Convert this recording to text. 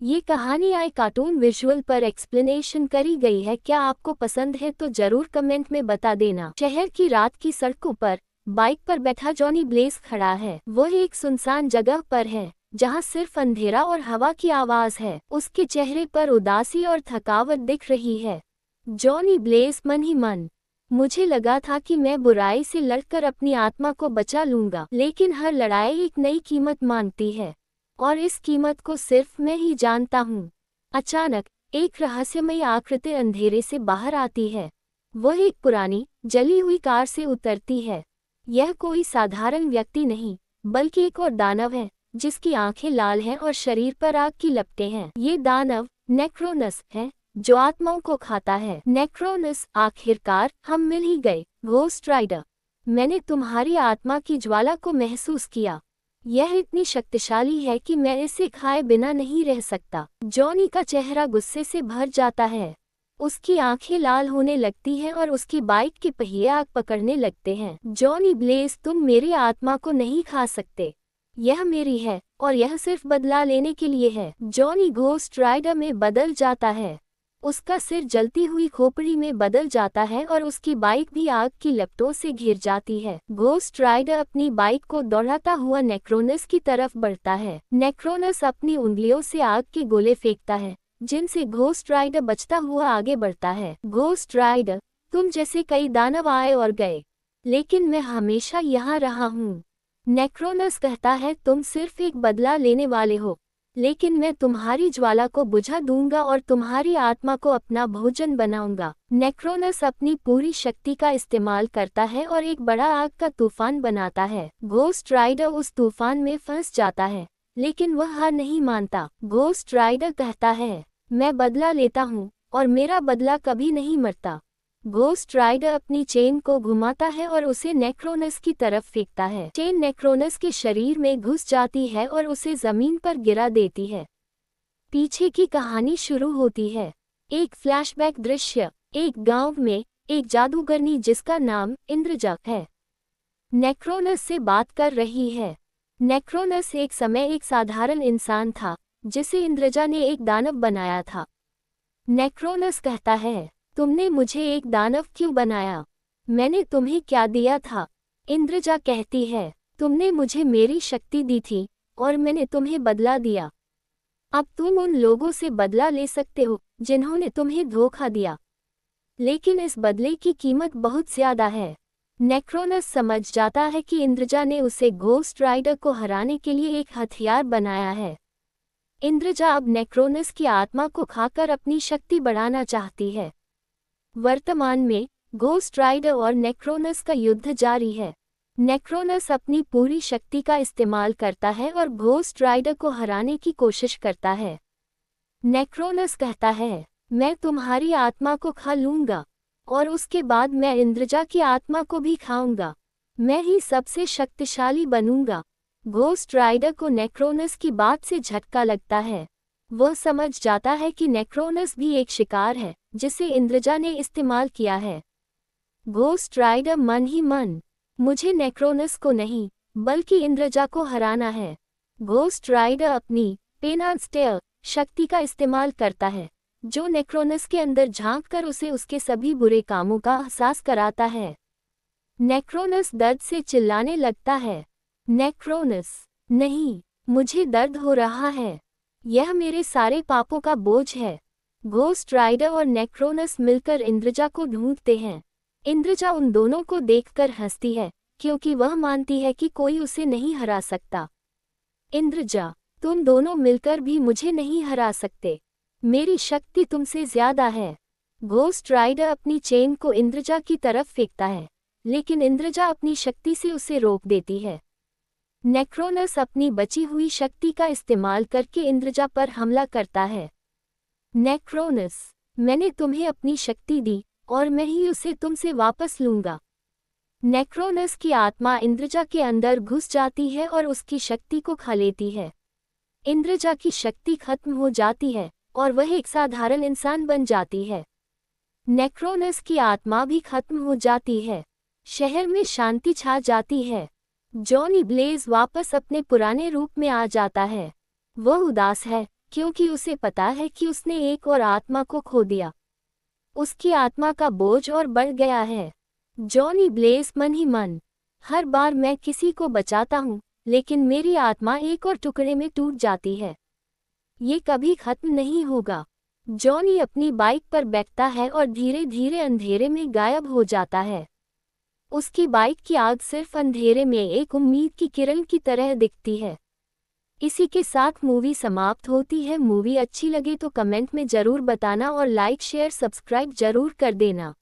ये कहानी आई cartoon visual पर एक्सप्लेनेशन करी गई है। क्या आपको पसंद है तो जरूर कमेंट में बता देना। शहर की रात की सड़कों पर बाइक पर बैठा जॉनी ब्लेज खड़ा है। वह एक सुनसान जगह पर है जहां सिर्फ अंधेरा और हवा की आवाज है। उसके चेहरे पर उदासी और थकावट दिख रही है। जॉनी ब्लेज मन ही मन, मुझे लगा था कि मैं बुराई से लड़कर अपनी आत्मा को बचा लूंगा, लेकिन हर लड़ाई एक नई कीमत मांगती है और इस कीमत को सिर्फ मैं ही जानता हूँ। अचानक एक रहस्यमयी आकृति अंधेरे से बाहर आती है। वह एक पुरानी जली हुई कार से उतरती है। यह कोई साधारण व्यक्ति नहीं, बल्कि एक और दानव है जिसकी आंखें लाल हैं और शरीर पर आग की लपटें हैं। ये दानव नेक्रोनस है, जो आत्माओं को खाता है। नेक्रोनस, आखिरकार हम मिल ही गए घोस्ट राइडर। मैंने तुम्हारी आत्मा की ज्वाला को महसूस किया। यह इतनी शक्तिशाली है कि मैं इसे खाए बिना नहीं रह सकता। जॉनी का चेहरा गुस्से से भर जाता है। उसकी आंखें लाल होने लगती हैं और उसकी बाइक के पहिए आग पकड़ने लगते हैं। जॉनी ब्लेज, तुम मेरी आत्मा को नहीं खा सकते। यह मेरी है और यह सिर्फ बदला लेने के लिए है। जॉनी घोस्ट राइडर में बदल जाता है। उसका सिर जलती हुई खोपड़ी में बदल जाता है और उसकी बाइक भी आग की लपटों से घिर जाती है। घोस्ट राइडर अपनी बाइक को दौड़ाता हुआ नेक्रोनस की तरफ बढ़ता है। नेक्रोनस अपनी उंगलियों से आग के गोले फेंकता है, जिनसे घोस्ट राइडर बचता हुआ आगे बढ़ता है। घोस्ट राइडर, तुम जैसे कई दानव आए और गए, लेकिन मैं हमेशा यहाँ रहा हूँ। नेक्रोनस कहता है, तुम सिर्फ एक बदला लेने वाले हो, लेकिन मैं तुम्हारी ज्वाला को बुझा दूंगा और तुम्हारी आत्मा को अपना भोजन बनाऊंगा। नेक्रोनस अपनी पूरी शक्ति का इस्तेमाल करता है और एक बड़ा आग का तूफान बनाता है। घोस्ट राइडर उस तूफान में फंस जाता है, लेकिन वह हार नहीं मानता। घोस्ट राइडर कहता है, मैं बदला लेता हूँ और मेरा बदला कभी नहीं मरता। घोस्ट राइडर अपनी चेन को घुमाता है और उसे नेक्रोनस की तरफ फेंकता है। चेन नेक्रोनस के शरीर में घुस जाती है और उसे जमीन पर गिरा देती है। पीछे की कहानी शुरू होती है। एक फ्लैशबैक दृश्य। एक गांव में एक जादूगरनी जिसका नाम इंद्रजा है, नेक्रोनस से बात कर रही है। नेक्रोनस एक समय एक साधारण इंसान था जिसे इंद्रजा ने एक दानव बनाया था। नेक्रोनस कहता है, तुमने मुझे एक दानव क्यों बनाया? मैंने तुम्हें क्या दिया था? इंद्रजा कहती है, तुमने मुझे मेरी शक्ति दी थी और मैंने तुम्हें बदला दिया। अब तुम उन लोगों से बदला ले सकते हो जिन्होंने तुम्हें धोखा दिया, लेकिन इस बदले की कीमत बहुत ज्यादा है। नेक्रोनस समझ जाता है कि इंद्रजा ने उसे घोस्ट राइडर को हराने के लिए एक हथियार बनाया है। इंद्रजा अब नेक्रोनस की आत्मा को खाकर अपनी शक्ति बढ़ाना चाहती है। वर्तमान में घोस्ट राइडर और नेक्रोनस का युद्ध जारी है। नेक्रोनस अपनी पूरी शक्ति का इस्तेमाल करता है और घोस्ट राइडर को हराने की कोशिश करता है। नेक्रोनस कहता है, मैं तुम्हारी आत्मा को खा लूंगा और उसके बाद मैं इंद्रजा की आत्मा को भी खाऊंगा। मैं ही सबसे शक्तिशाली बनूंगा। घोस्ट राइडर को नेक्रोनस की बात से झटका लगता है। वह समझ जाता है कि नेक्रोनस भी एक शिकार है जिसे इंद्रजा ने इस्तेमाल किया है। घोस्ट राइडर मन ही मन, मुझे नेक्रोनस को नहीं बल्कि इंद्रजा को हराना है। घोस्ट राइडर अपनी पेनास्टेयर शक्ति का इस्तेमाल करता है, जो नेक्रोनस के अंदर झांककर उसे उसके सभी बुरे कामों का एहसास कराता है। नेक्रोनस दर्द से चिल्लाने लगता है, नेक्रोनस, नहीं, मुझे दर्द हो रहा है। यह मेरे सारे पापों का बोझ है। घोस्ट राइडर और नेक्रोनस मिलकर इंद्रजा को ढूंढते हैं। इंद्रजा उन दोनों को देखकर हंसती है, क्योंकि वह मानती है कि कोई उसे नहीं हरा सकता। इंद्रजा, तुम दोनों मिलकर भी मुझे नहीं हरा सकते। मेरी शक्ति तुमसे ज्यादा है। घोस्ट राइडर अपनी चेन को इंद्रजा की तरफ फेंकता है, लेकिन इंद्रजा अपनी शक्ति से उसे रोक देती है। नेक्रोनस अपनी बची हुई शक्ति का इस्तेमाल करके इंद्रजा पर हमला करता है। नेक्रोनस, मैंने तुम्हें अपनी शक्ति दी और मैं ही उसे तुमसे वापस लूंगा। नेक्रोनस की आत्मा इंद्रजा के अंदर घुस जाती है और उसकी शक्ति को खा लेती है। इंद्रजा की शक्ति खत्म हो जाती है और वह एक साधारण इंसान बन जाती है। नेक्रोनस की आत्मा भी खत्म हो जाती है। शहर में शांति छा जाती है। जॉनी ब्लेज वापस अपने पुराने रूप में आ जाता है। वह उदास है क्योंकि उसे पता है कि उसने एक और आत्मा को खो दिया। उसकी आत्मा का बोझ और बढ़ गया है। जॉनी ब्लेस मन ही मन, हर बार मैं किसी को बचाता हूँ, लेकिन मेरी आत्मा एक और टुकड़े में टूट जाती है। ये कभी खत्म नहीं होगा। जॉनी अपनी बाइक पर बैठता है और धीरे धीरे अंधेरे में गायब हो जाता है। उसकी बाइक की आग सिर्फ अंधेरे में एक उम्मीद की किरण की तरह दिखती है। इसी के साथ मूवी समाप्त होती है। मूवी अच्छी लगे तो कमेंट में ज़रूर बताना और लाइक शेयर सब्सक्राइब ज़रूर कर देना।